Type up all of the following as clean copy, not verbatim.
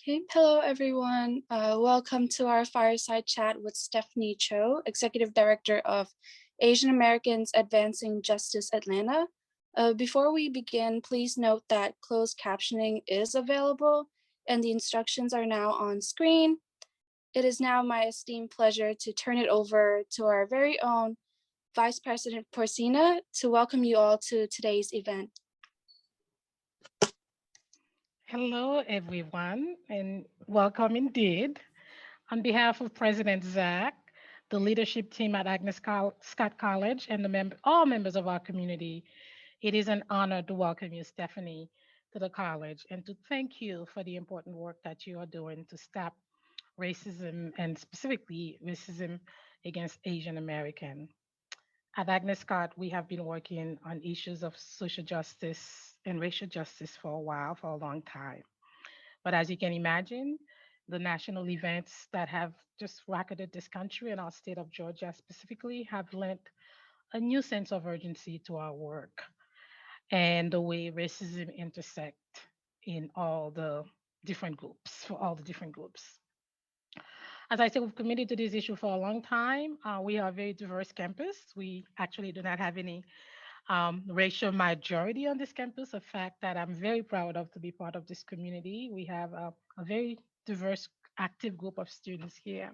Okay, hello everyone. Welcome to our fireside chat with Stephanie Cho, Executive Director of Asian Americans Advancing Justice Atlanta. Before we begin, please note that closed captioning is available and the instructions are now on screen. It is now my esteemed pleasure to turn it over to our very own Vice President Porcina to welcome you all to today's event. Hello, everyone, and welcome indeed. On behalf of President Zach, the leadership team at Scott College, and all members of our community, it is an honor to welcome you, Stephanie, to the college and to thank you for the important work that you are doing to stop racism and specifically racism against Asian American. At Agnes Scott, we have been working on issues of social justice and racial justice for a while, for a long time. But as you can imagine, the national events that have just rocketed this country and our state of Georgia specifically have lent a new sense of urgency to our work and the way racism intersect in all the different groups, for all the different groups. As I said, we've committed to this issue for a long time. We are a very diverse campus. We actually do not have any racial majority on this campus, a fact that I'm very proud of to be part of this community. We have a very diverse, active group of students here.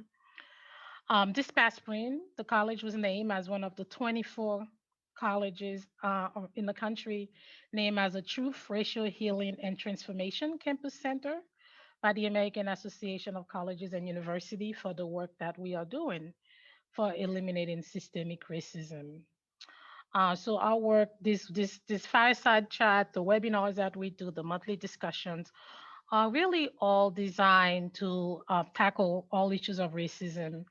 This past spring, the college was named as one of the 24 colleges in the country named as a Truth, Racial Healing, and Transformation Campus Center by the American Association of Colleges and University for the work that we are doing for eliminating systemic racism. So our work, this fireside chat, the webinars that we do, the monthly discussions, are really all designed to tackle all issues of racism,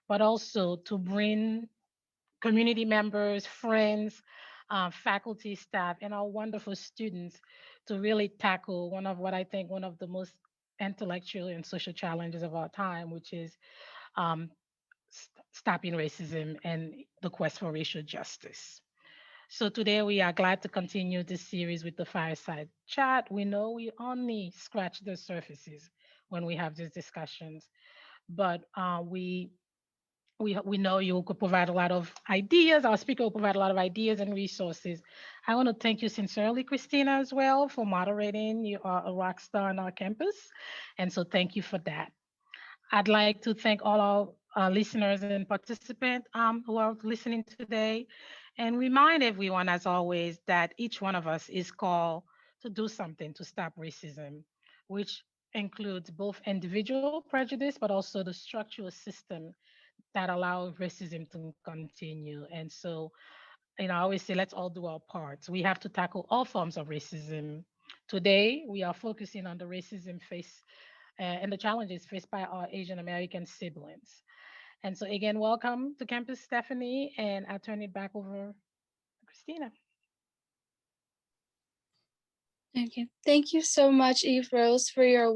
but also to bring community members, friends, faculty, staff, and our wonderful students to really tackle one of what I think one of the most intellectual and social challenges of our time, which is um, stopping racism and the quest for racial justice. So today we are glad to continue this series with the fireside chat. We know we only scratch the surfaces when we have these discussions, but we know you could provide a lot of ideas. Our speaker will provide a lot of ideas and resources. I want to thank you sincerely, Christina, as well, for moderating. You are a rock star on our campus, and so thank you for that. I'd like to thank all our listeners and participants who are listening today and remind everyone, as always, that each one of us is called to do something to stop racism, which includes both individual prejudice, but also the structural system that allow racism to continue. And so, I always say, let's all do our parts. We have to tackle all forms of racism. Today, we are focusing on the racism faced and the challenges faced by our Asian American siblings. And so, again, welcome to campus, Stephanie, and I'll turn it back over to Christina. Okay, thank you so much, Eve Rose, for your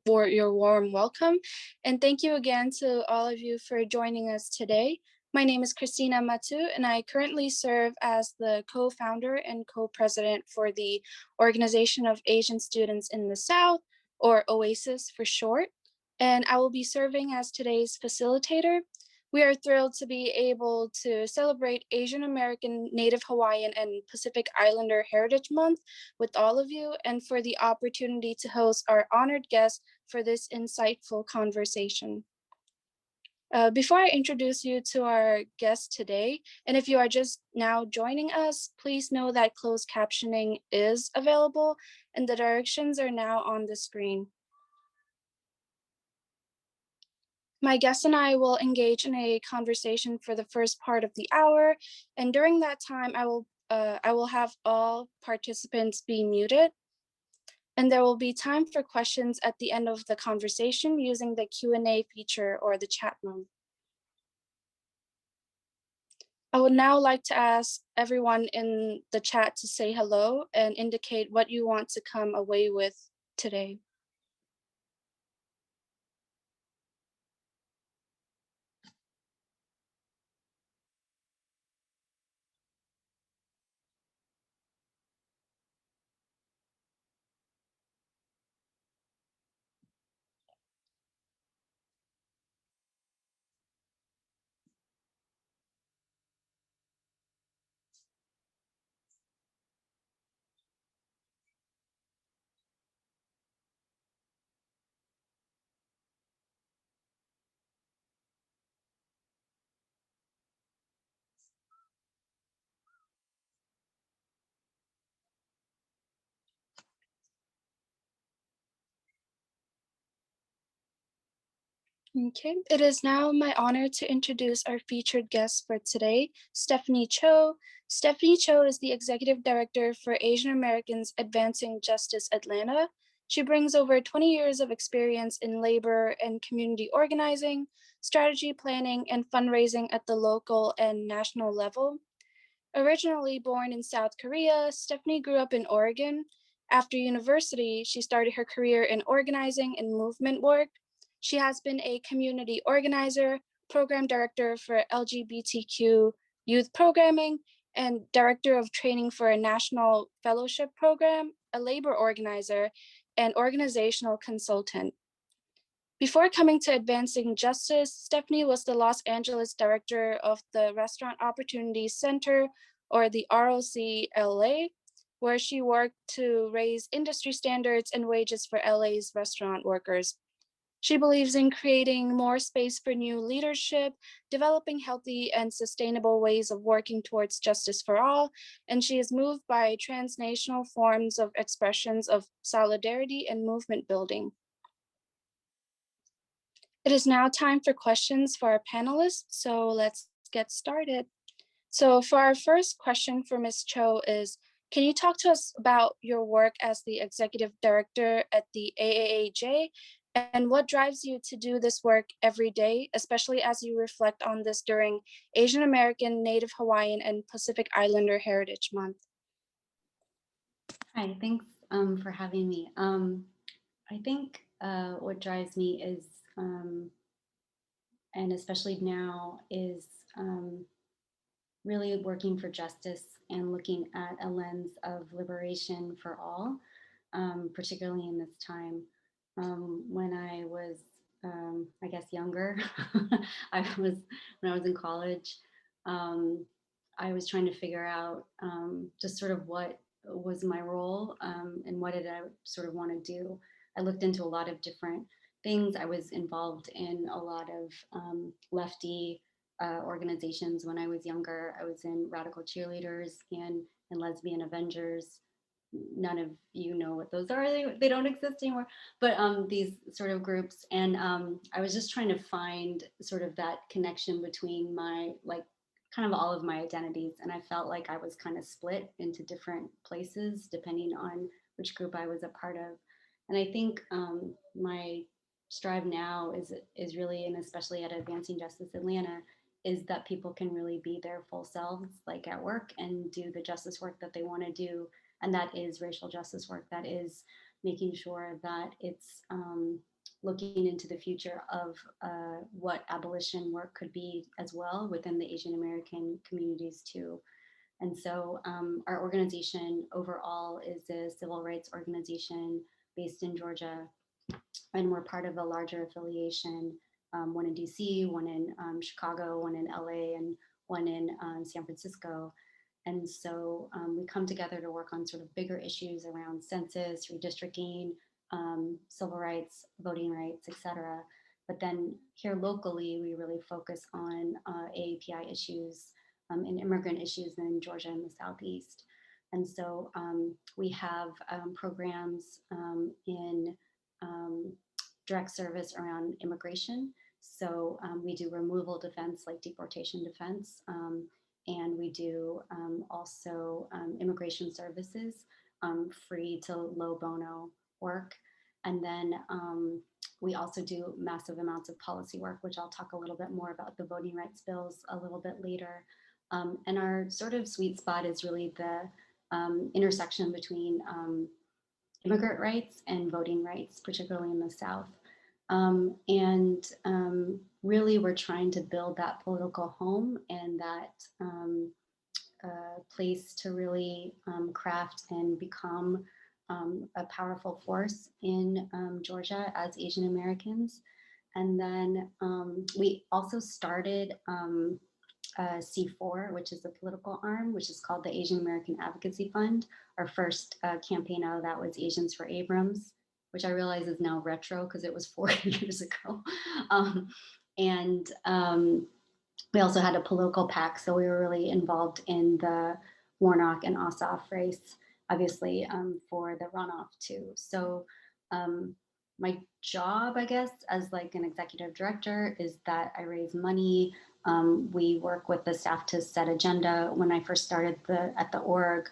for your warm welcome. And thank you again to all of you for joining us today. My name is Christina Matu, and I currently serve as the co-founder and co-president for the Organization of Asian Students in the South, or OASIS for short. And I will be serving as today's facilitator. We are thrilled to be able to celebrate Asian American, Native Hawaiian, and Pacific Islander Heritage Month with all of you, and for the opportunity to host our honored guest for this insightful conversation. Before I introduce you to our guest today, and if you are just now joining us, please know that closed captioning is available and the directions are now on the screen. My guest and I will engage in a conversation for the first part of the hour, and during that time, I will have all participants be muted, and there will be time for questions at the end of the conversation using the Q&A feature or the chat room. I would now like to ask everyone in the chat to say hello and indicate what you want to come away with today. Okay, it is now my honor to introduce our featured guest for today, Stephanie Cho. Stephanie Cho is the Executive Director for Asian Americans Advancing Justice Atlanta. She brings over 20 years of experience in labor and community organizing, strategy planning, and fundraising at the local and national level. Originally born in South Korea, Stephanie grew up in Oregon. After university, she started her career in organizing and movement work. She has been a community organizer, program director for LGBTQ youth programming, and director of training for a national fellowship program, a labor organizer, and organizational consultant. Before coming to Advancing Justice, Stephanie was the Los Angeles director of the Restaurant Opportunities Center, or the ROC LA, where she worked to raise industry standards and wages for LA's restaurant workers. She believes in creating more space for new leadership, developing healthy and sustainable ways of working towards justice for all, and she is moved by transnational forms of expressions of solidarity and movement building. It is now time for questions for our panelists, so let's get started. So for our first question for Ms. Cho is, can you talk to us about your work as the Executive Director at the AAAJ and what drives you to do this work every day, especially as you reflect on this during Asian American, Native Hawaiian, and Pacific Islander Heritage Month? Hi, thanks for having me. I think what drives me is, and especially now, is really working for justice and looking at a lens of liberation for all, particularly in this time. When I was, I guess, younger, when I was in college, I was trying to figure out just sort of what was my role and what did I sort of want to do. I looked into a lot of different things. I was involved in a lot of lefty organizations when I was younger. I was in Radical Cheerleaders and Lesbian Avengers. None of you know what those are. They don't exist anymore. But these sort of groups. And I was just trying to find sort of that connection between my, like, kind of all of my identities. And I felt like I was kind of split into different places depending on which group I was a part of. And I think my strive now is really, and especially at Advancing Justice Atlanta, is that people can really be their full selves, like at work, and do the justice work that they want to do. And that is racial justice work. That is making sure that it's looking into the future of what abolition work could be as well within the Asian American communities too. And so our organization overall is a civil rights organization based in Georgia, and we're part of a larger affiliation, one in DC, one in Chicago, one in LA, and one in San Francisco. And so we come together to work on sort of bigger issues around census, redistricting, civil rights, voting rights, et cetera. But then here locally, we really focus on AAPI issues and immigrant issues in Georgia and the Southeast. And so we have programs in direct service around immigration. So we do removal defense, like deportation defense. And we do also immigration services, free to low bono work. And then we also do massive amounts of policy work, which I'll talk a little bit more about the voting rights bills a little bit later. And our sort of sweet spot is really the intersection between immigrant rights and voting rights, particularly in the South. Really, we're trying to build that political home and that place to really craft and become a powerful force in Georgia as Asian Americans. And then we also started C4, which is the political arm, which is called the Asian American Advocacy Fund. Our first campaign out of that was Asians for Abrams, which I realize is now retro because it was 4 years ago. We also had a political PAC, so we were really involved in the Warnock and Ossoff race, obviously for the runoff too. So my job, I guess, as like an executive director is that I raise money. We work with the staff to set agenda. When I first started at the org,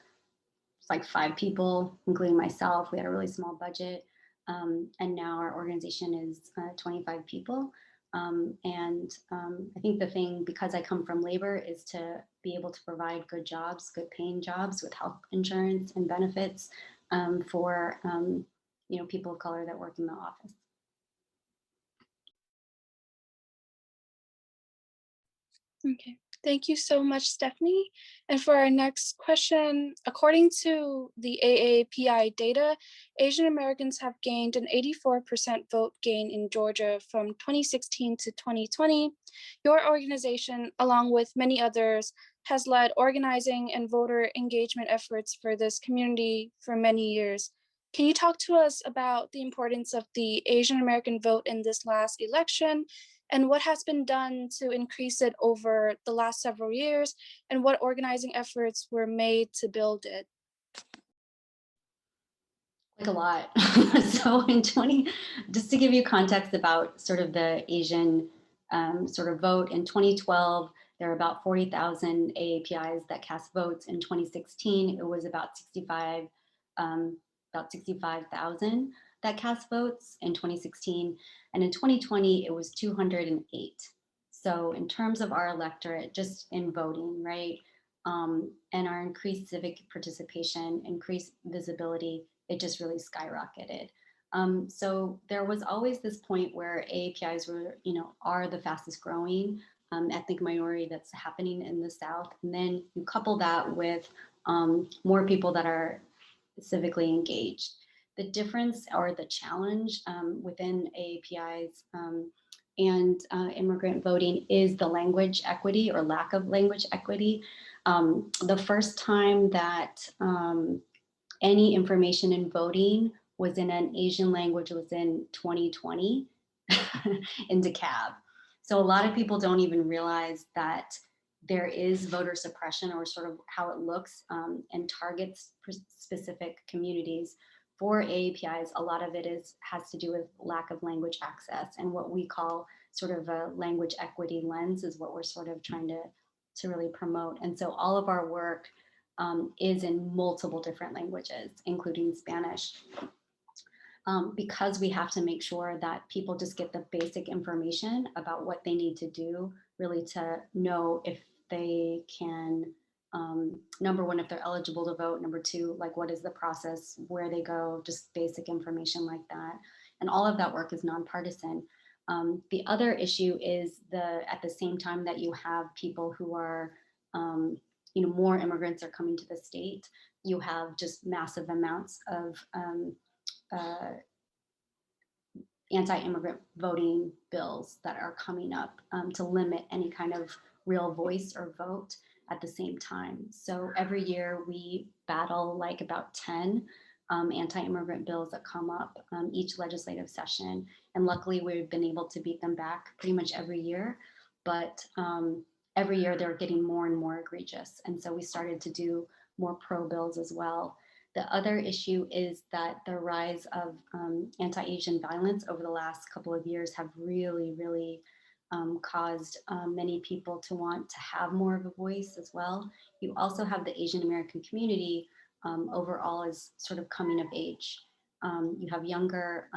it's like 5 people, including myself. We had a really small budget. And now our organization is 25 people. I think the thing, because I come from labor, is to be able to provide good jobs, good paying jobs with health insurance and benefits for people of color that work in the office. Okay, thank you so much, Stephanie. And for our next question, according to the AAPI data, Asian Americans have gained an 84% vote gain in Georgia from 2016 to 2020. Your organization, along with many others, has led organizing and voter engagement efforts for this community for many years. Can you talk to us about the importance of the Asian American vote in this last election, and what has been done to increase it over the last several years, and what organizing efforts were made to build it? Like a lot. So just to give you context about sort of the Asian sort of vote, in 2012, there were about 40,000 AAPIs that cast votes. In 2016, it was about 65,000 that cast votes in 2016. And in 2020, it was 208. So in terms of our electorate, just in voting, right? And our increased civic participation, increased visibility, it just really skyrocketed. So there was always this point where AAPIs were, are the fastest growing ethnic minority that's happening in the South. And then you couple that with more people that are civically engaged. The difference or the challenge within AAPIs and immigrant voting is the language equity or lack of language equity. The first time that any information in voting was in an Asian language was in 2020 in DeKalb. So a lot of people don't even realize that there is voter suppression, or sort of how it looks and targets specific communities. For AAPIs, a lot of it has to do with lack of language access, and what we call sort of a language equity lens is what we're sort of trying to really promote. And so all of our work is in multiple different languages, including Spanish, because we have to make sure that people just get the basic information about what they need to do, really to know if they can, number one, if they're eligible to vote, number two, like what is the process, where they go, just basic information like that. And all of that work is nonpartisan. The other issue is at the same time that you have people who are, more immigrants are coming to the state, you have just massive amounts of anti-immigrant voting bills that are coming up to limit any kind of real voice or vote at the same time. So every year we battle like about 10 anti-immigrant bills that come up each legislative session. And luckily we've been able to beat them back pretty much every year. But every year they're getting more and more egregious. And so we started to do more pro bills as well. The other issue is that the rise of anti-Asian violence over the last couple of years have really, really caused many people to want to have more of a voice as well. You also have the Asian American community overall is sort of coming of age. You have younger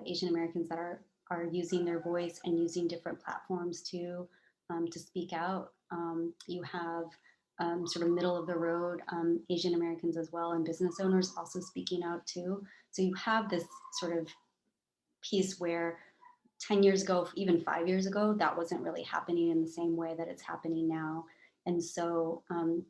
Asian Americans that are using their voice and using different platforms to speak out. You have sort of middle of the road Asian Americans as well, and business owners also speaking out too. So you have this sort of piece where 10 years ago, even 5 years ago, that wasn't really happening in the same way that it's happening now. And so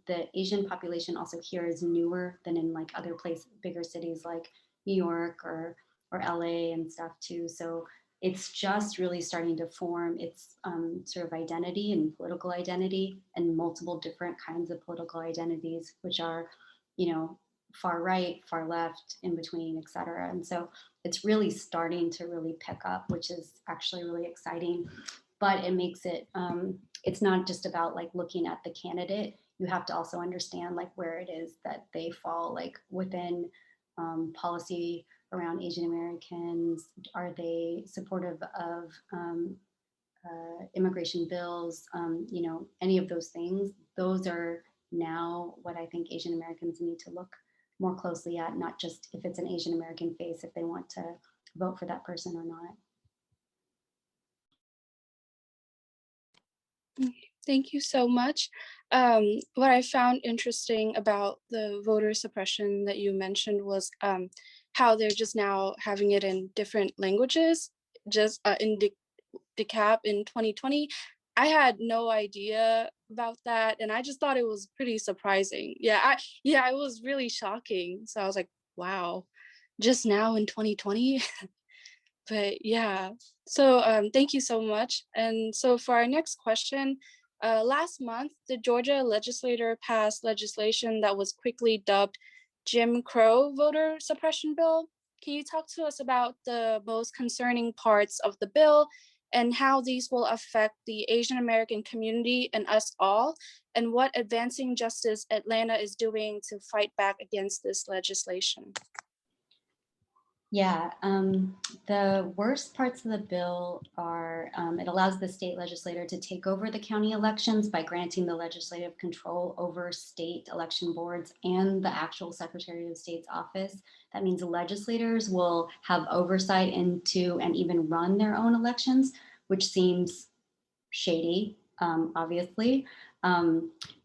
the Asian population also here is newer than in like other bigger cities like New York or LA and stuff too. So it's just really starting to form its sort of identity and political identity, and multiple different kinds of political identities, which are, far right, far left, in between, et cetera. And so it's really starting to really pick up, which is actually really exciting. But it makes it, it's not just about like looking at the candidate. You have to also understand like where it is that they fall like within policy around Asian Americans? Are they supportive of immigration bills? You know, any of those things, those are now what I think Asian Americans need to look more closely at, not just if it's an Asian American face, if they want to vote for that person or not. Thank you so much. What I found interesting about the voter suppression that you mentioned was how they're just now having it in different languages, just in DeKalb in 2020. I had no idea about that, and I just thought it was pretty surprising. Yeah, it was really shocking. So I was like, wow, just now in 2020. But yeah, so thank you so much. And so for our next question, last month, the Georgia legislature passed legislation that was quickly dubbed Jim Crow voter suppression bill. Can you talk to us about the most concerning parts of the bill and how these will affect the Asian American community and us all, and what Advancing Justice Atlanta is doing to fight back against this legislation? Yeah, the worst parts of the bill are it allows the state legislature to take over the county elections by granting the legislative control over state election boards and the actual Secretary of State's office. That means legislators will have oversight into and even run their own elections, which seems shady, obviously.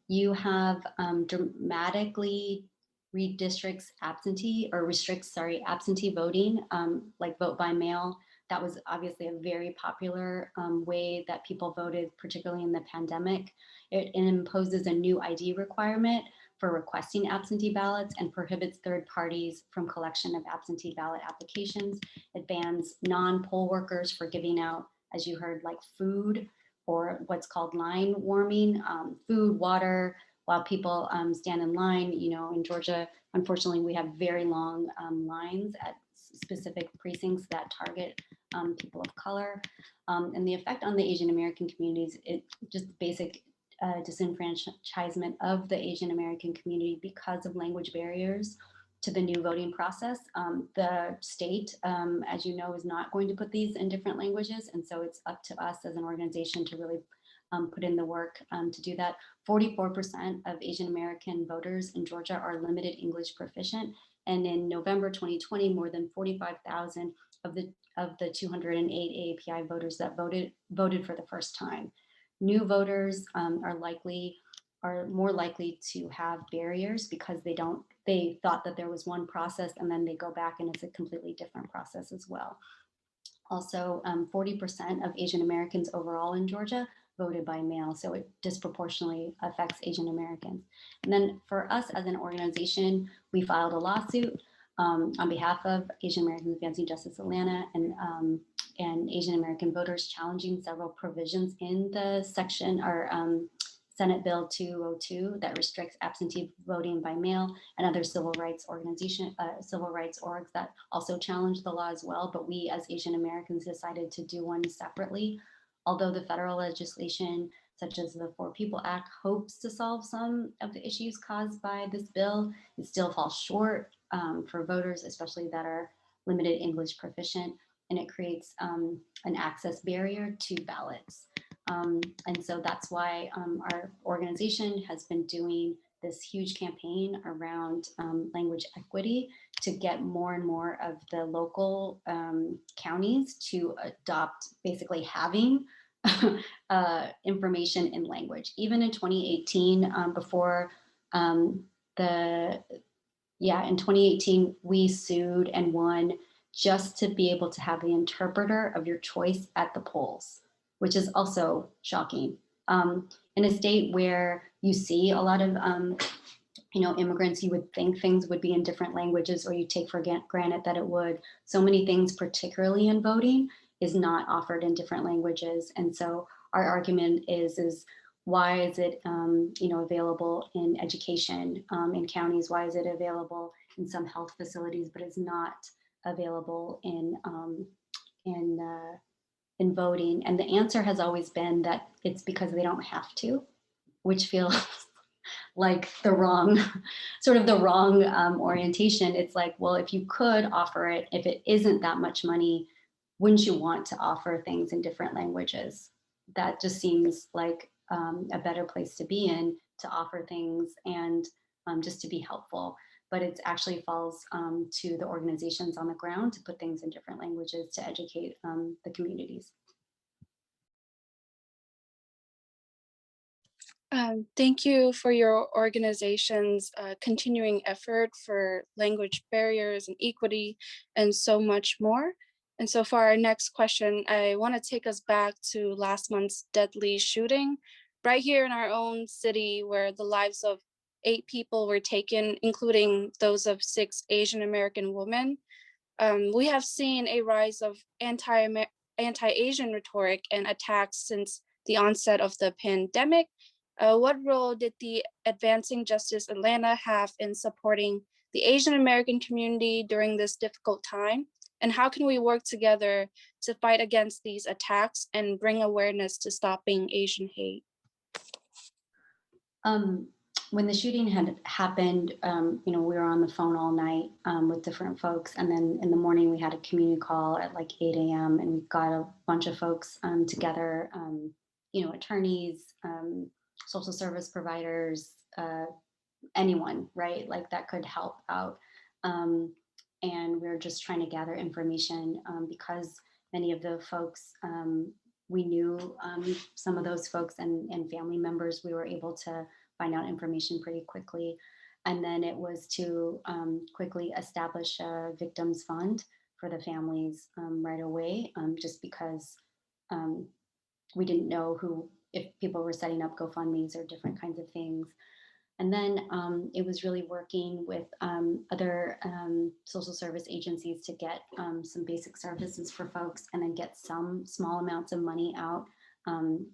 You have dramatically redistricts absentee or restricts, sorry, absentee voting, like vote by mail. That was obviously a very popular way that people voted, particularly in the pandemic. It imposes a new ID requirement for requesting absentee ballots and prohibits third parties from collection of absentee ballot applications. It bans non-poll workers for giving out, as you heard, like food or what's called line warming, food, water, while people stand in line. You know, in Georgia, unfortunately, we have very long lines at specific precincts that target people of color. And the effect on the Asian American communities, it just basic disenfranchisement of the Asian American community because of language barriers to the new voting process. The state, as you know, is not going to put these in different languages. And so it's up to us as an organization to really put in the work to do that. 44% of Asian American voters in Georgia are limited English proficient. And in November 2020, more than 45,000 of the 208 AAPI voters that voted for the first time. New voters are more likely to have barriers because they thought that there was one process and then they go back and it's a completely different process as well. Also, 40% of Asian Americans overall in Georgia voted by mail, so it disproportionately affects Asian Americans. And then for us as an organization, we filed a lawsuit on behalf of Asian Americans Advancing Justice Atlanta and Asian American voters, challenging several provisions in the section or Senate Bill 202 that restricts absentee voting by mail, and other civil rights orgs that also challenge the law as well. But we as Asian Americans decided to do one separately. Although the federal legislation, such as the For People Act, hopes to solve some of the issues caused by this bill, it still falls short for voters, especially that are limited English proficient, and it creates an access barrier to ballots. And so that's why our organization has been doing this huge campaign around language equity to get more and more of the local counties to adopt basically having information in language. Even in 2018, in 2018, we sued and won just to be able to have the interpreter of your choice at the polls, which is also shocking. In a state where you see a lot of immigrants, you would think things would be in different languages, or you take for granted that it would. So many things, particularly in voting, is not offered in different languages. And so our argument is why is it available in education in counties? Why is it available in some health facilities, but it's not available in voting? And the answer has always been that it's because they don't have to, which feels like the wrong, sort of the wrong orientation. It's like, well, if you could offer it, if it isn't that much money, wouldn't you want to offer things in different languages? That just seems like a better place to be in, to offer things and just to be helpful. But it actually falls to the organizations on the ground to put things in different languages to educate the communities. Thank you for your organization's continuing effort for language barriers and equity and so much more. And so for our next question, I want to take us back to last month's deadly shooting right here in our own city, where the lives of 8 people were taken, including those of 6 Asian American women. We have seen a rise of anti-Asian rhetoric and attacks since the onset of the pandemic. What role did the Advancing Justice Atlanta have in supporting the Asian American community during this difficult time? And how can we work together to fight against these attacks and bring awareness to stopping Asian hate? When the shooting had happened, we were on the phone all night with different folks. And then in the morning, we had a community call at like 8 a.m. and we got a bunch of folks together, attorneys, social service providers, anyone, right? Like that could help out. And we were just trying to gather information because many of the folks we knew, some of those folks and family members, we were able to find out information pretty quickly. And then it was to quickly establish a victims fund for the families right away, just because we didn't know if people were setting up GoFundMes or different kinds of things. And then it was really working with other social service agencies to get some basic services for folks and then get some small amounts of money out,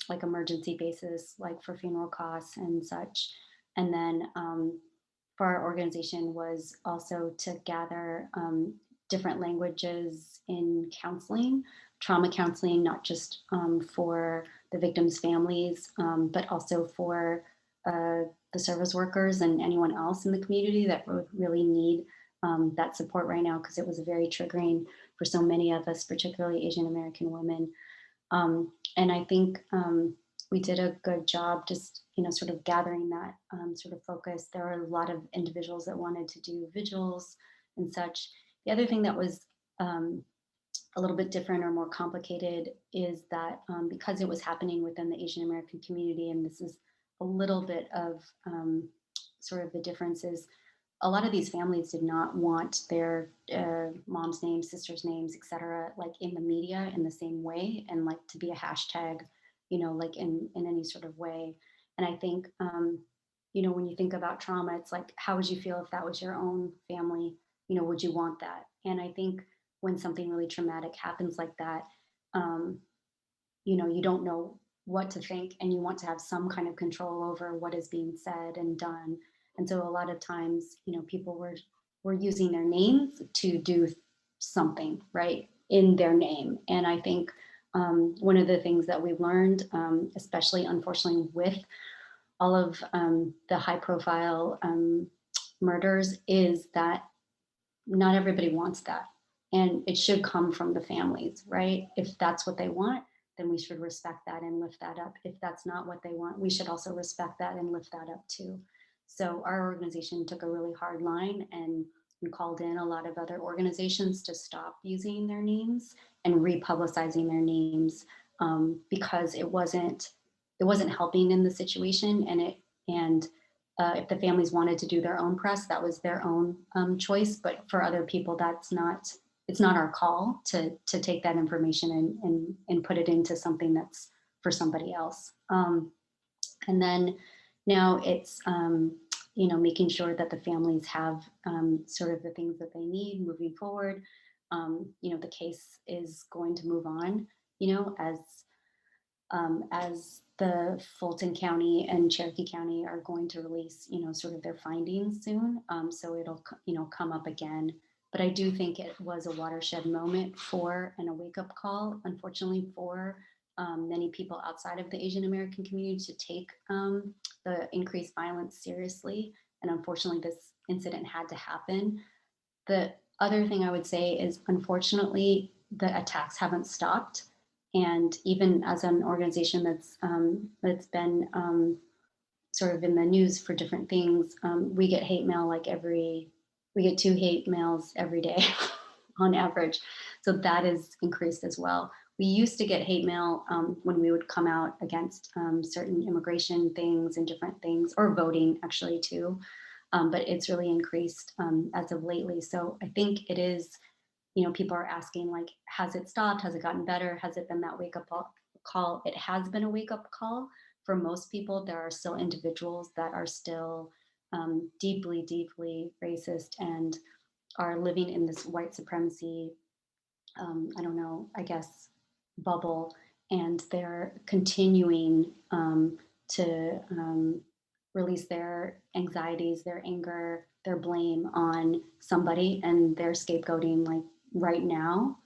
like emergency basis, like for funeral costs and such. And then for our organization was also to gather different languages in counseling, trauma counseling, not just for the victims' families, but also for the service workers and anyone else in the community that would really need that support right now, because it was very triggering for so many of us, particularly Asian American women. And I think we did a good job just, sort of gathering that sort of focus. There were a lot of individuals that wanted to do vigils and such. The other thing that was a little bit different or more complicated is that because it was happening within the Asian American community, and this is a little bit of sort of the differences, a lot of these families did not want their mom's names, sisters' names, etc., like in the media in the same way, and like to be a hashtag, like in any sort of way. And I think, when you think about trauma, it's like, how would you feel if that was your own family? Would you want that? And I think when something really traumatic happens like that, you don't know what to think, and you want to have some kind of control over what is being said and done. And so a lot of times, people were using their names to do something, right, in their name. And I think one of the things that we've learned, especially unfortunately with all of the high profile murders, is that not everybody wants that. And it should come from the families, right? If that's what they want, then we should respect that and lift that up. If that's not what they want, we should also respect that and lift that up too. So our organization took a really hard line and called in a lot of other organizations to stop using their names and republicizing their names because it wasn't helping in the situation. And if the families wanted to do their own press, that was their own choice. But for other people, it's not our call to take that information and put it into something that's for somebody else. And then now it's, making sure that the families have sort of the things that they need moving forward. The case is going to move on, as the Fulton County and Cherokee County are going to release, sort of their findings soon. So it'll, come up again. But I do think it was a watershed moment and a wake-up call, unfortunately, for many people outside of the Asian American community to take the increased violence seriously. And unfortunately, this incident had to happen. The other thing I would say is, unfortunately, the attacks haven't stopped. And even as an organization that's been sort of in the news for different things, we get hate mail we get 2 hate mails every day on average. So that is increased as well. We used to get hate mail when we would come out against certain immigration things and different things, or voting actually too. But it's really increased as of lately. So I think it is, people are asking, like, has it stopped? Has it gotten better? Has it been that wake up call? It has been a wake up call. For most people, there are still individuals that are still deeply, deeply racist and are living in this white supremacy, I don't know, I guess, bubble. And they're continuing to release their anxieties, their anger, their blame on somebody, and they're scapegoating, like, right now.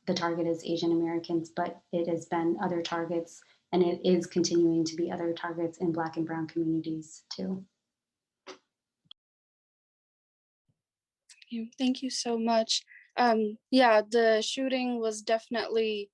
The target is Asian Americans, but it has been other targets, and it is continuing to be other targets in Black and Brown communities too. Thank you so much. Yeah, the shooting was definitely,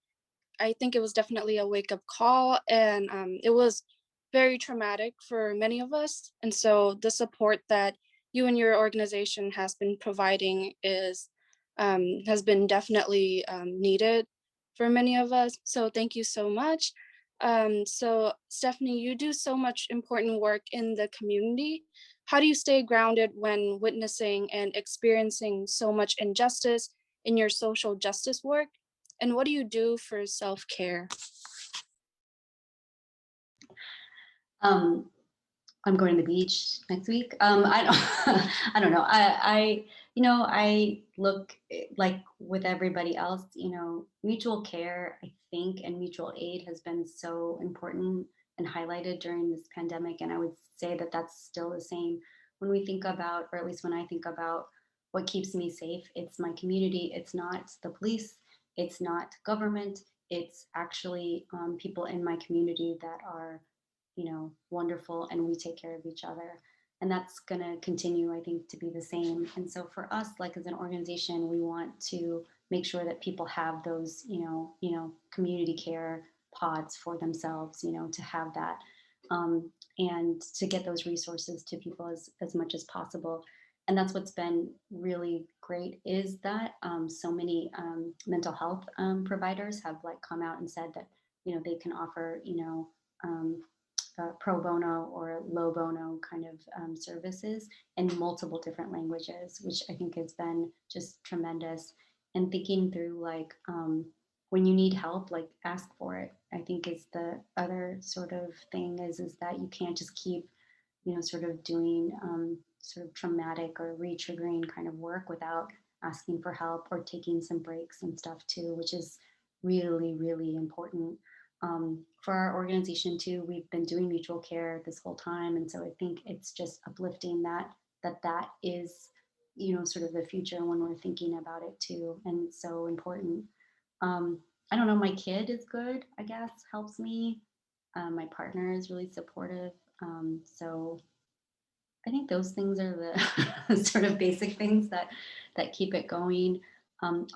I think it was definitely a wake up call, and it was very traumatic for many of us. And so the support that you and your organization has been providing has been definitely needed for many of us. So thank you so much. So Stephanie, you do so much important work in the community. How do you stay grounded when witnessing and experiencing so much injustice in your social justice work? And what do you do for self-care? Um, I'm going to the beach next week. I don't, I don't know. I look like with everybody else, mutual care, I think, and mutual aid has been so important and highlighted during this pandemic. And I would say that that's still the same when we think about, or at least when I think about what keeps me safe. It's my community. It's not the police. It's not government. It's actually people in my community that are wonderful, and we take care of each other. And that's going to continue, I think, to be the same. And so for us, like, as an organization, we want to make sure that people have those, community care pods for themselves, to have that, and to get those resources to people as much as possible. And that's what's been really great, is that so many mental health providers have, like, come out and said that, they can offer, um, pro bono or low bono kind of services in multiple different languages, which I think has been just tremendous. And thinking through, like, when you need help, like, ask for it, I think is the other sort of thing, is that you can't just keep, sort of doing sort of traumatic or re-triggering kind of work without asking for help or taking some breaks and stuff too, which is really, really important. For our organization too, we've been doing mutual care this whole time. And so I think it's just uplifting that is, sort of the future when we're thinking about it too. And it's so important. I don't know, my kid is good, I guess, helps me. My partner is really supportive. So I think those things are the sort of basic things that keep it going.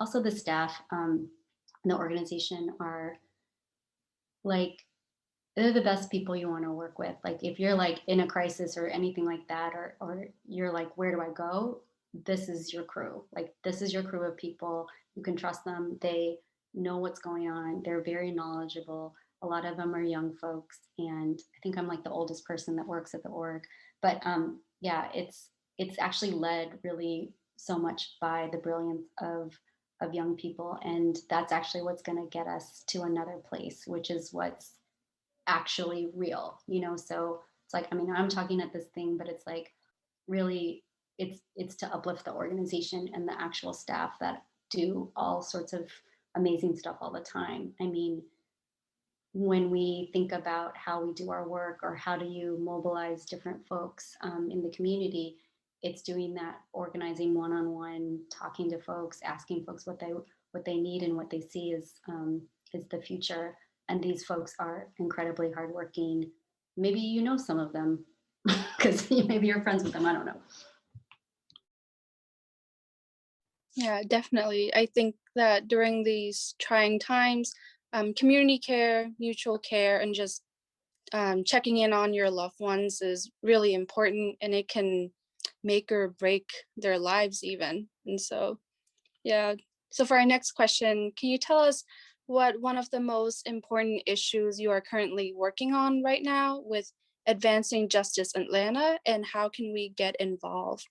Also, the staff in the organization are, like, they're the best people you want to work with. Like, if you're, like, in a crisis or anything like that, or you're like, where do I go? This is your crew. Like, this is your crew of people. You can trust them. They know what's going on. They're very knowledgeable. A lot of them are young folks, and I think I'm, like, the oldest person that works at the org. But yeah, it's actually led really so much by the brilliance of young people, and that's actually what's going to get us to another place, which is what's actually real, so it's like, I mean, I'm talking at this thing, but it's like, really, it's to uplift the organization and the actual staff that do all sorts of amazing stuff all the time. I mean, when we think about how we do our work, or how do you mobilize different folks in the community, it's doing that, organizing one-on-one, talking to folks, asking folks what they need and what they see is the future. And these folks are incredibly hardworking. Maybe you know some of them because maybe you're friends with them. I don't know. Yeah, definitely. I think that during these trying times, community care, mutual care, and just checking in on your loved ones is really important, and it can make or break their lives even. And so, yeah. So for our next question, can you tell us what one of the most important issues you are currently working on right now with advancing justice in Atlanta, and how can we get involved?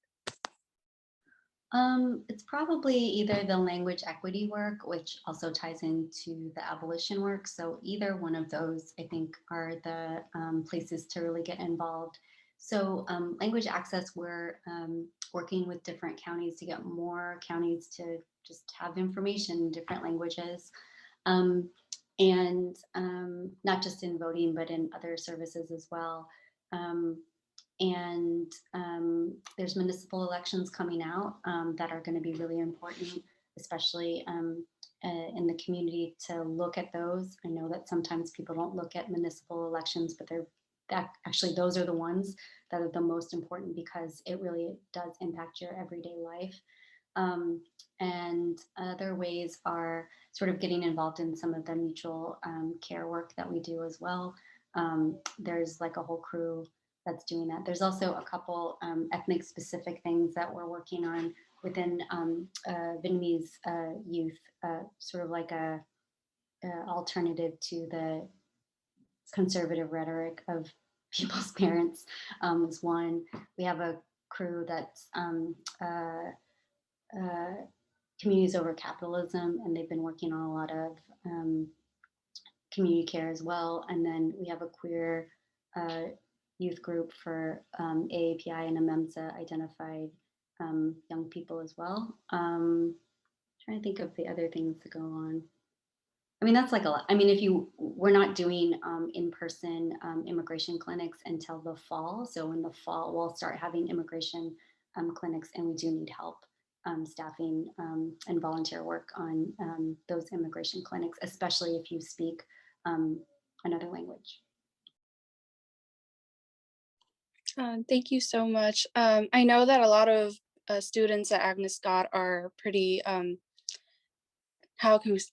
It's probably either the language equity work, which also ties into the abolition work. So either one of those, I think, are the places to really get involved. So language access, we're working with different counties to get more counties to just have information in different languages. Um, and not just in voting, but in other services as well. Um, and there's municipal elections coming out that are going to be really important, especially in the community, to look at those. I know that sometimes people don't look at municipal elections, but actually those are the ones that are the most important because it really does impact your everyday life. And other ways are sort of getting involved in some of the mutual care work that we do as well. There's like a whole crew that's doing that. There's also a couple ethnic specific things that we're working on within Vietnamese youth, sort of like a alternative to the conservative rhetoric of people's parents is one. We have a crew that's communities over capitalism, and they've been working on a lot of community care as well. And then we have a queer youth group for AAPI and AMEMSA identified young people as well. Trying to think of the other things that go on. I mean, that's like a lot. I mean, we're not doing in-person immigration clinics until the fall. So in the fall, we'll start having immigration clinics, and we do need help staffing and volunteer work on those immigration clinics, especially if you speak another language. Thank you so much. I know that a lot of students at Agnes Scott are pretty,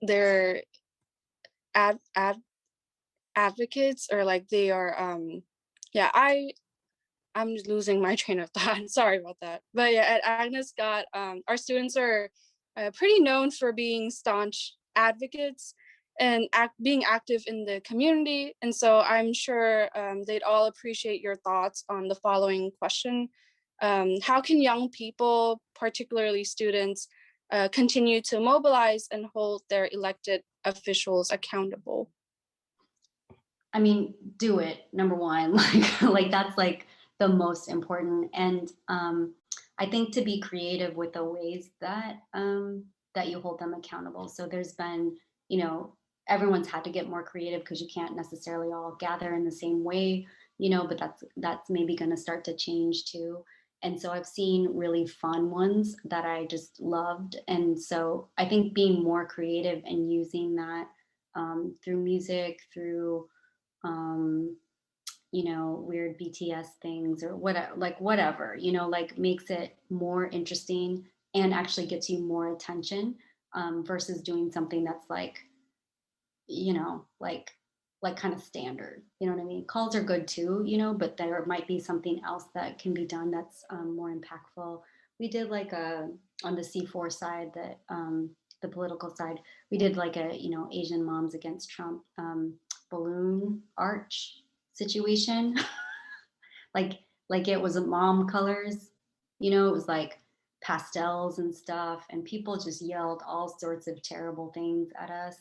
they're advocates, or like they are, yeah, I'm just losing my train of thought. Sorry about that. But yeah, at Agnes Scott, our students are pretty known for being staunch advocates and being active in the community. And so I'm sure they'd all appreciate your thoughts on the following question. How can young people, particularly students, continue to mobilize and hold their elected officials accountable? I mean, do it, number one. Like that's like the most important. And I think to be creative with the ways that that you hold them accountable. So there's been, you know, everyone's had to get more creative because you can't necessarily all gather in the same way, you know, but that's maybe going to start to change too. And so I've seen really fun ones that I just loved. And so I think being more creative and using that through music, through you know, weird BTS things or whatever, like whatever, you know, like makes it more interesting and actually gets you more attention versus doing something that's like, you know, like kind of standard, you know what I mean? Calls are good too, you know, but there might be something else that can be done that's more impactful. We did like on the C4 side, that the political side, we did like a, you know, Asian Moms Against Trump balloon arch situation. like it was a mom colors, you know, it was like pastels and stuff, and people just yelled all sorts of terrible things at us.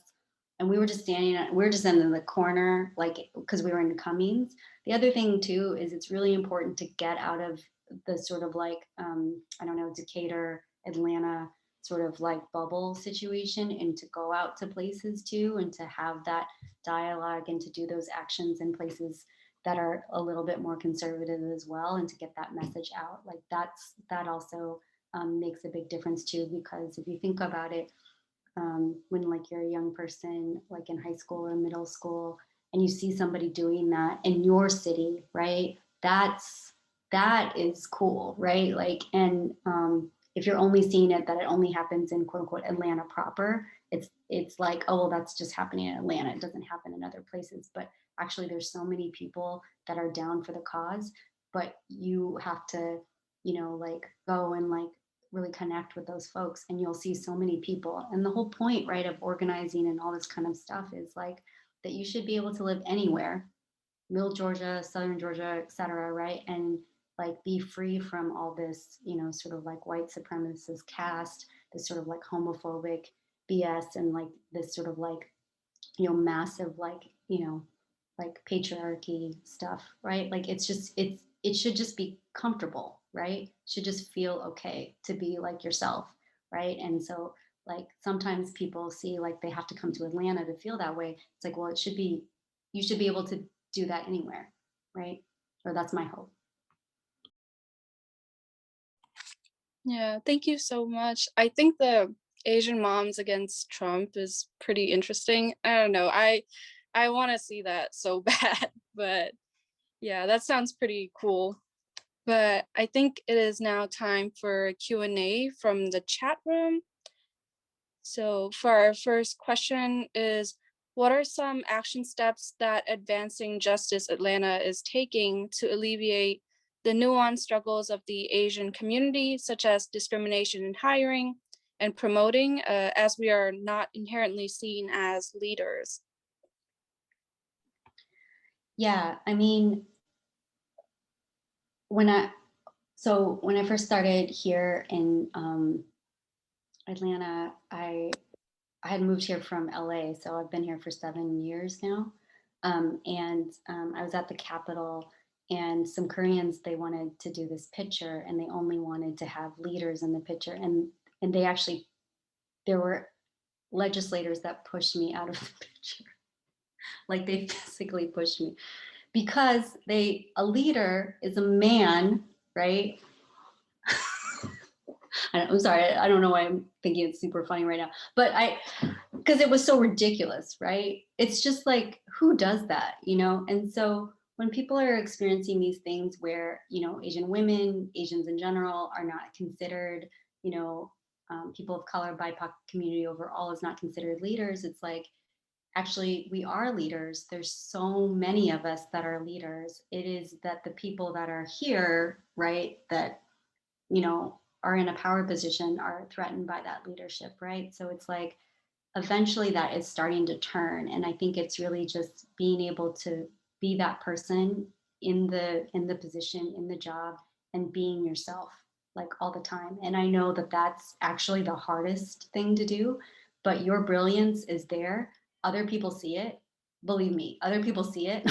And we were just we were just in the corner, like, because we were in Cummings. The other thing too is it's really important to get out of the sort of like I don't know, Decatur, Atlanta sort of like bubble situation, and to go out to places too, and to have that dialogue and to do those actions in places that are a little bit more conservative as well, and to get that message out. Like that also makes a big difference too, because if you think about it, when like you're a young person, like in high school or middle school, and you see somebody doing that in your city, right? That is cool, right? Like, and if you're only seeing it that it only happens in quote unquote Atlanta proper, it's like, oh well, that's just happening in Atlanta. It doesn't happen in other places. But actually, there's so many people that are down for the cause, but you have to, like go and like really connect with those folks, and you'll see so many people. And the whole point, right, of organizing and all this kind of stuff is like that you should be able to live anywhere, middle Georgia, southern Georgia, etc., right? And like be free from all this, sort of like white supremacist caste, this sort of like homophobic BS, and like this sort of like, massive like, like patriarchy stuff, right? Like it should just be comfortable, right? It should just feel okay to be like yourself, right? And so like sometimes people see like they have to come to Atlanta to feel that way. It's like, well, you should be able to do that anywhere, right? Or that's my hope. Yeah, thank you so much. I think the Asian moms against Trump is pretty interesting. I don't know. I want to see that so bad, but yeah, that sounds pretty cool. But I think it is now time for Q&A from the chat room. So for our first question is, what are some action steps that Advancing Justice Atlanta is taking to alleviate the nuanced struggles of the Asian community, such as discrimination in hiring and promoting, as we are not inherently seen as leaders? Yeah, I mean, when I first started here in Atlanta, I had moved here from LA, so I've been here for 7 years now. I was at the Capitol, and some Koreans, they wanted to do this picture, and they only wanted to have leaders in the picture. And they actually, there were legislators that pushed me out of the picture. Like they physically pushed me because a leader is a man, right? I'm sorry, I don't know why I'm thinking it's super funny right now, but because it was so ridiculous, right? It's just like, who does that, And so when people are experiencing these things where, Asian women, Asians in general are not considered, people of color, BIPOC community overall is not considered leaders, it's like, actually, we are leaders. There's so many of us that are leaders. It is that the people that are here, right, that, are in a power position are threatened by that leadership, right? So it's like eventually that is starting to turn. And I think it's really just being able to be that person in the position, in the job, and being yourself like all the time. And I know that that's actually the hardest thing to do, but your brilliance is there. Other people see it. Believe me, other people see it.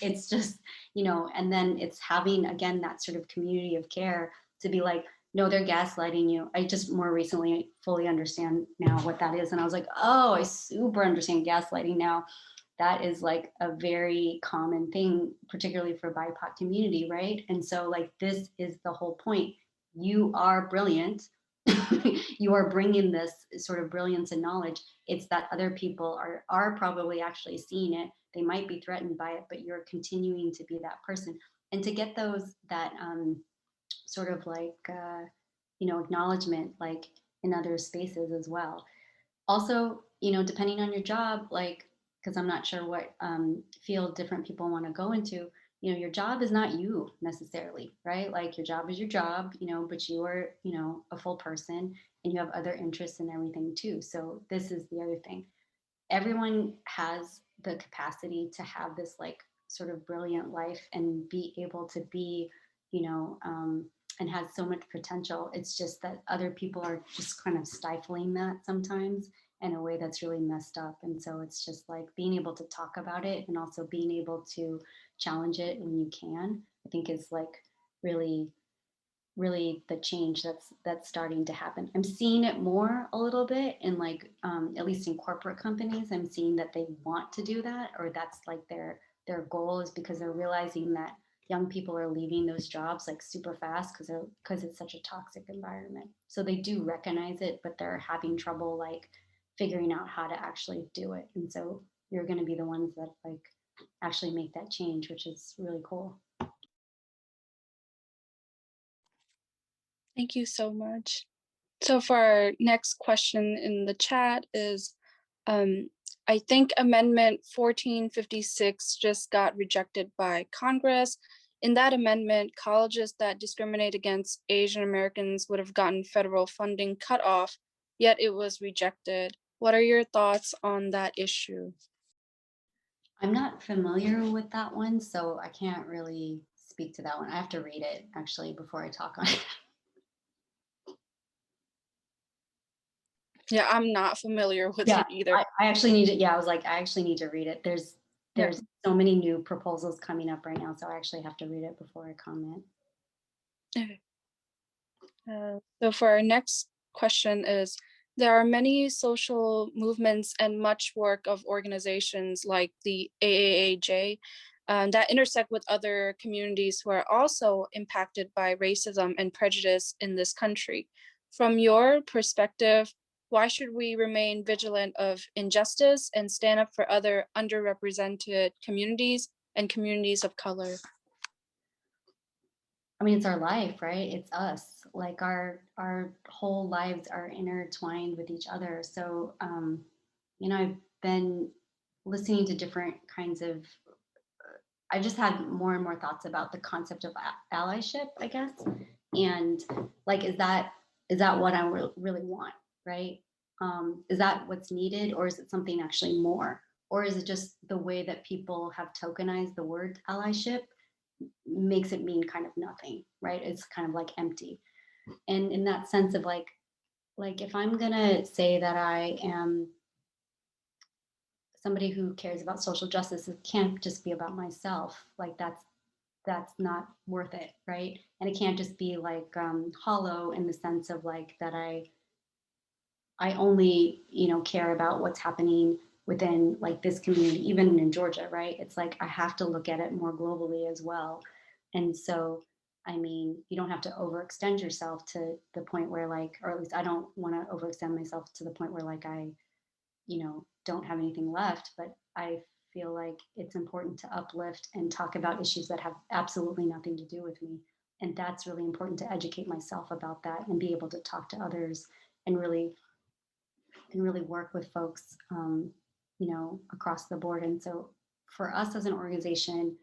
It's just, and then it's having, again, that sort of community of care to be like, no, they're gaslighting you. I just more recently fully understand now what that is. And I was like, oh, I super understand gaslighting now. That is like a very common thing, particularly for BIPOC community, right? And so like, this is the whole point. You are brilliant. You are bringing this sort of brilliance and knowledge. It's that other people are probably actually seeing it. They might be threatened by it, but you're continuing to be that person. And to get that sort of like acknowledgement like in other spaces as well. Also, depending on your job, like, because I'm not sure what field different people want to go into, your job is not you necessarily, right? Like your job is your job, but you are, a full person, and you have other interests and everything too. So this is the other thing. Everyone has the capacity to have this like sort of brilliant life and be able to be, and has so much potential. It's just that other people are just kind of stifling that sometimes in a way that's really messed up. And so it's just like being able to talk about it and also being able to challenge it when you can, I think is like really, really the change that's starting to happen. I'm seeing it more a little bit in like at least in corporate companies. I'm seeing that they want to do that, or that's like their goal, is because they're realizing that young people are leaving those jobs like super fast because it's such a toxic environment. So they do recognize it, but they're having trouble like figuring out how to actually do it. And so you're going to be the ones that like actually make that change, which is really cool. Thank you so much. So for our next question in the chat is, I think Amendment 1456 just got rejected by Congress. In that amendment, colleges that discriminate against Asian Americans would have gotten federal funding cut off, yet it was rejected. What are your thoughts on that issue? I'm not familiar with that one, so I can't really speak to that one. I have to read it actually before I talk on it. Yeah, I'm not familiar with Yeah, it either. I actually need to, yeah, I was like, I actually need to read it. There's so many new proposals coming up right now, so I actually have to read it before I comment. Okay. So for our next question is, there are many social movements and much work of organizations like the AAAJ that intersect with other communities who are also impacted by racism and prejudice in this country. From your perspective, why should we remain vigilant of injustice and stand up for other underrepresented communities and communities of color? I mean, it's our life, right? It's us. Like our whole lives are intertwined with each other. So, you know, I've been listening to different kinds of. I just had more and more thoughts about the concept of allyship, I guess, and like, is that what I really want, right? Is that what's needed, or is it something actually more, or is it just the way that people have tokenized the word allyship makes it mean kind of nothing, right? It's kind of like empty. And in that sense of like if I'm gonna say that I am somebody who cares about social justice, it can't just be about myself. Like that's not worth it, right? And it can't just be like hollow in the sense of like that I only care about what's happening within like this community, even in Georgia, right? It's like I have to look at it more globally as well. And so, I mean, you don't have to overextend yourself to the point where like, or at least I don't want to overextend myself to the point where like I, don't have anything left. But I feel like it's important to uplift and talk about issues that have absolutely nothing to do with me. And that's really important to educate myself about that and be able to talk to others and really work with folks, across the board. And so for us as an organization,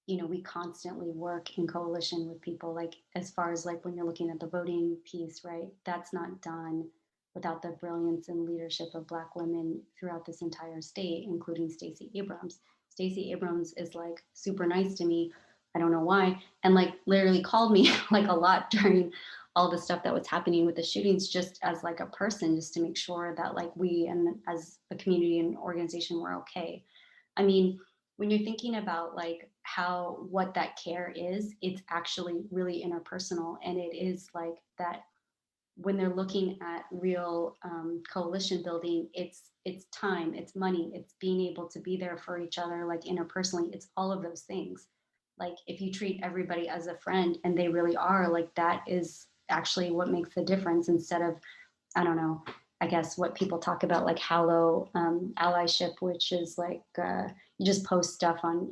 we constantly work in coalition with people, like as far as like when you're looking at the voting piece, right? That's not done without the brilliance and leadership of Black women throughout this entire state, including Stacey Abrams. Stacey Abrams is like super nice to me. I don't know why. And like literally called me like a lot during all the stuff that was happening with the shootings, just as like a person, just to make sure that like we and as a community and organization were okay. I mean, when you're thinking about like what that care is, it's actually really interpersonal. And it is like that when they're looking at real coalition building, it's time, it's money, it's being able to be there for each other, like interpersonally. It's all of those things. Like if you treat everybody as a friend and they really are, like that is actually what makes the difference, instead of, I don't know, I guess what people talk about like hollow allyship, which is like you just post stuff on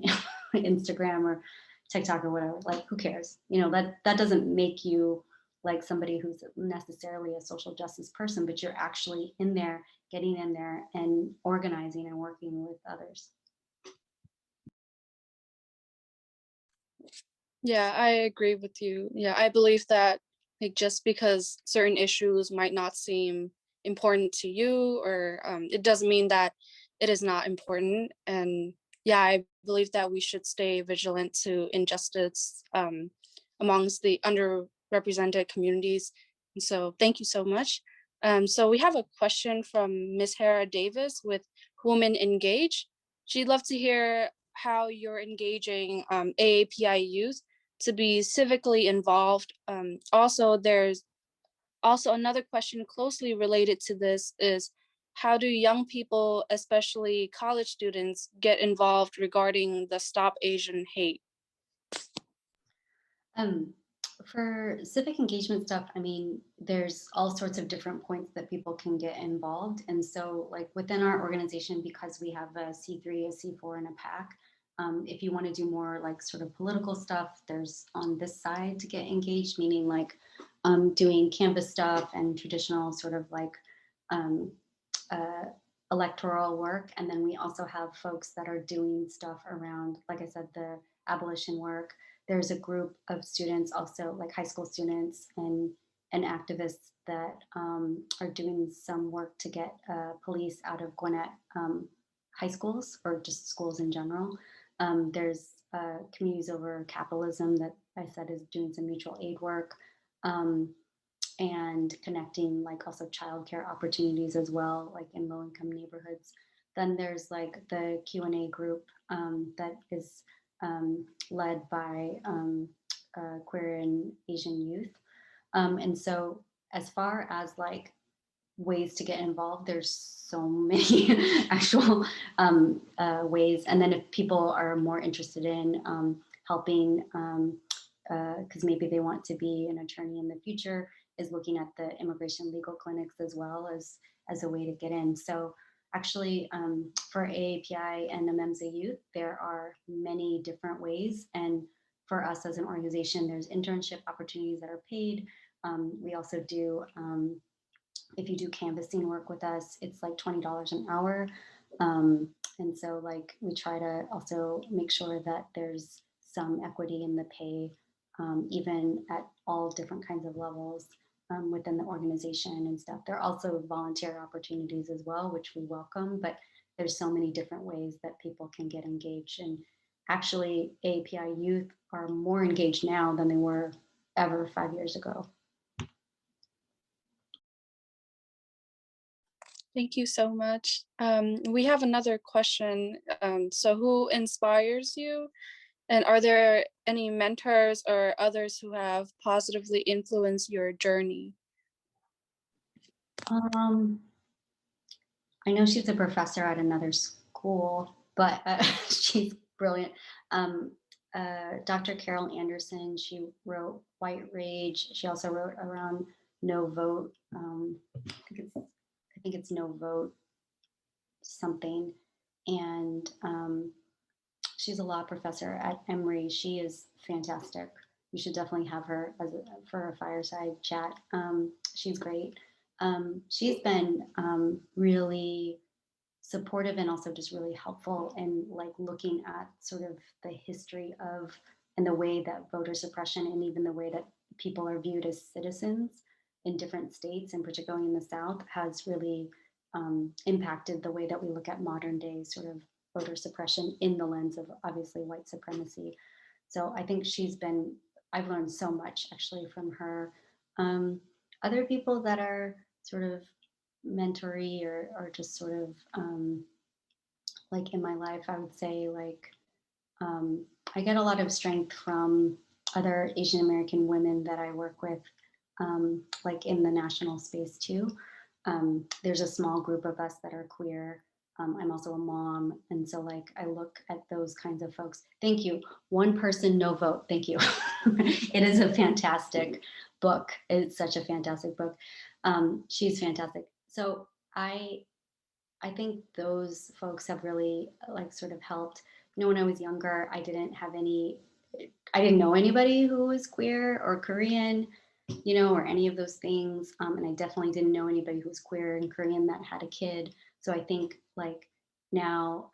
Instagram or TikTok or whatever. Like who cares? That doesn't make you like somebody who's necessarily a social justice person, but you're actually in there, getting in there and organizing and working with others. Yeah, I agree with you. Yeah, I believe that like just because certain issues might not seem important to you, or it doesn't mean that it is not important. And yeah, I believe that we should stay vigilant to injustice amongst the underrepresented communities. And so thank you so much. So we have a question from Ms. Hera Davis with Women Engage. She'd love to hear how you're engaging AAPI youth to be civically involved. Also, there's also another question closely related to this is, how do young people, especially college students, get involved regarding the Stop Asian Hate? For civic engagement stuff, I mean, there's all sorts of different points that people can get involved. And so like within our organization, because we have a C3, a C4, and a PAC, if you want to do more like sort of political stuff, there's on this side to get engaged, meaning like doing Canvas stuff and traditional sort of like um, uh, electoral work. And then we also have folks that are doing stuff around, like I said, the abolition work. There's a group of students also, like high school students and activists that are doing some work to get police out of Gwinnett high schools or just schools in general. There's Communities Over Capitalism that I said is doing some mutual aid work. And connecting like also childcare opportunities as well, like in low income neighborhoods. Then there's like the Q&A group that is led by queer and Asian youth. And so as far as like ways to get involved, there's so many actual ways. And then if people are more interested in helping, because maybe they want to be an attorney in the future, is looking at the immigration legal clinics as well as a way to get in. So actually for AAPI and AMEMSA Youth, there are many different ways. And for us as an organization, there's internship opportunities that are paid. We also do, if you do canvassing work with us, it's like $20 an hour. And so like we try to also make sure that there's some equity in the pay, even at all different kinds of levels within the organization and stuff. There are also volunteer opportunities as well, which we welcome, but there's so many different ways that people can get engaged. And actually API youth are more engaged now than they were ever 5 years ago. Thank you so much. We have another question. So who inspires you? And are there any mentors or others who have positively influenced your journey? I know she's a professor at another school, but she's brilliant. Dr. Carol Anderson, she wrote White Rage. She also wrote around No Vote. I think it's No Vote something. And she's a law professor at Emory. She is fantastic. You should definitely have her for a fireside chat. She's great. She's been really supportive and also just really helpful in like looking at sort of the history of and the way that voter suppression and even the way that people are viewed as citizens in different states and particularly in the South has really impacted the way that we look at modern day sort of voter suppression in the lens of obviously white supremacy. So I think I've learned so much actually from her. Other people that are sort of mentory or just sort of like in my life, I would say like I get a lot of strength from other Asian American women that I work with, like in the national space too. There's a small group of us that are queer. I'm also a mom. And so like, I look at those kinds of folks. Thank you. One person, no vote. Thank you. It is a fantastic book. It's such a fantastic book. She's fantastic. So I think those folks have really like sort of helped. You know, when I was younger, I didn't know anybody who was queer or Korean, you know, or any of those things. And I definitely didn't know anybody who was queer and Korean that had a kid. So I think like now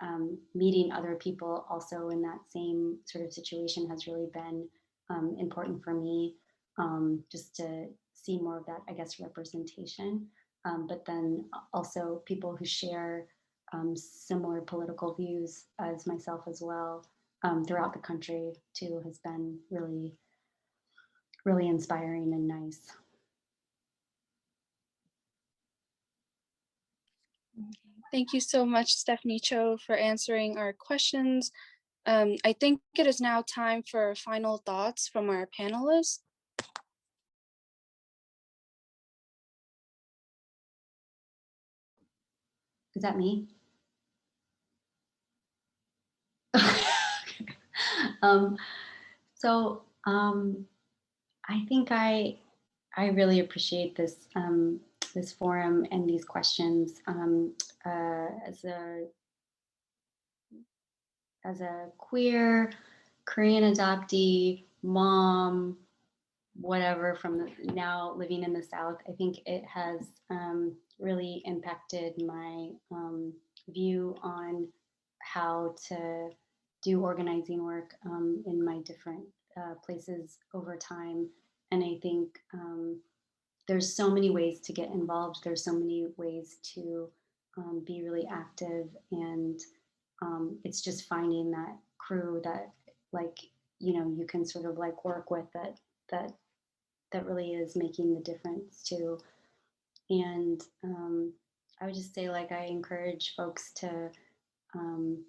meeting other people also in that same sort of situation has really been important for me, just to see more of that, I guess, representation. But then also people who share similar political views as myself as well throughout the country too has been really, really inspiring and nice. Thank you so much, Stephanie Cho, for answering our questions. I think it is now time for final thoughts from our panelists. Is that me? So I think I really appreciate this this forum and these questions. As a queer Korean adoptee, mom, whatever, from now living in the South, I think it has really impacted my view on how to do organizing work in my different places over time. And I think there's so many ways to get involved. There's so many ways to be really active, and it's just finding that crew that, like, you can sort of like work with, that that really is making the difference too. And I would just say, like, I encourage folks um,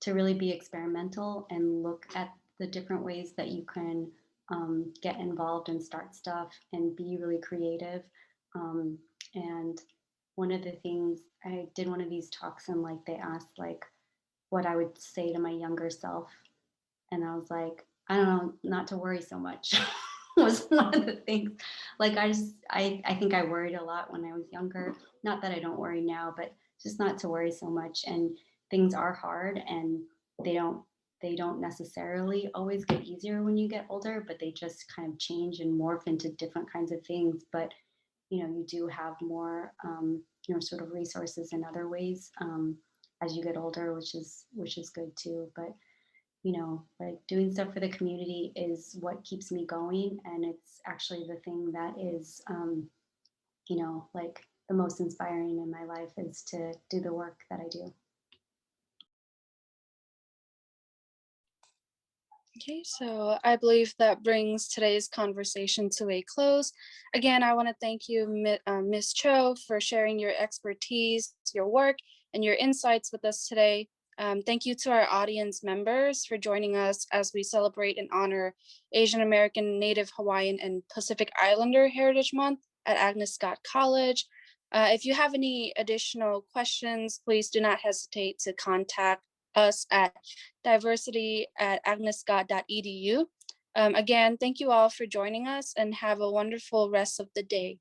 to really be experimental and look at the different ways that you can get involved and start stuff and be really creative. Um, and one of the things, I did one of these talks, and like they asked like what I would say to my younger self, and I was like, I don't know, not to worry so much was one of the things. Like I think I worried a lot when I was younger. Not that I don't worry now, but just not to worry so much. And things are hard, and they don't they don't necessarily always get easier when you get older, but they just kind of change and morph into different kinds of things. But you do have more sort of resources in other ways as you get older, which is good too. But like doing stuff for the community is what keeps me going. And it's actually the thing that is, like the most inspiring in my life, is to do the work that I do. Okay, so I believe that brings today's conversation to a close. Again, I want to thank you, Ms. Cho, for sharing your expertise, your work, and your insights with us today. Thank you to our audience members for joining us as we celebrate and honor Asian American, Native Hawaiian, and Pacific Islander Heritage Month at Agnes Scott College. If you have any additional questions, please do not hesitate to contact us at diversity@agnescott.edu. Again, thank you all for joining us, and have a wonderful rest of the day.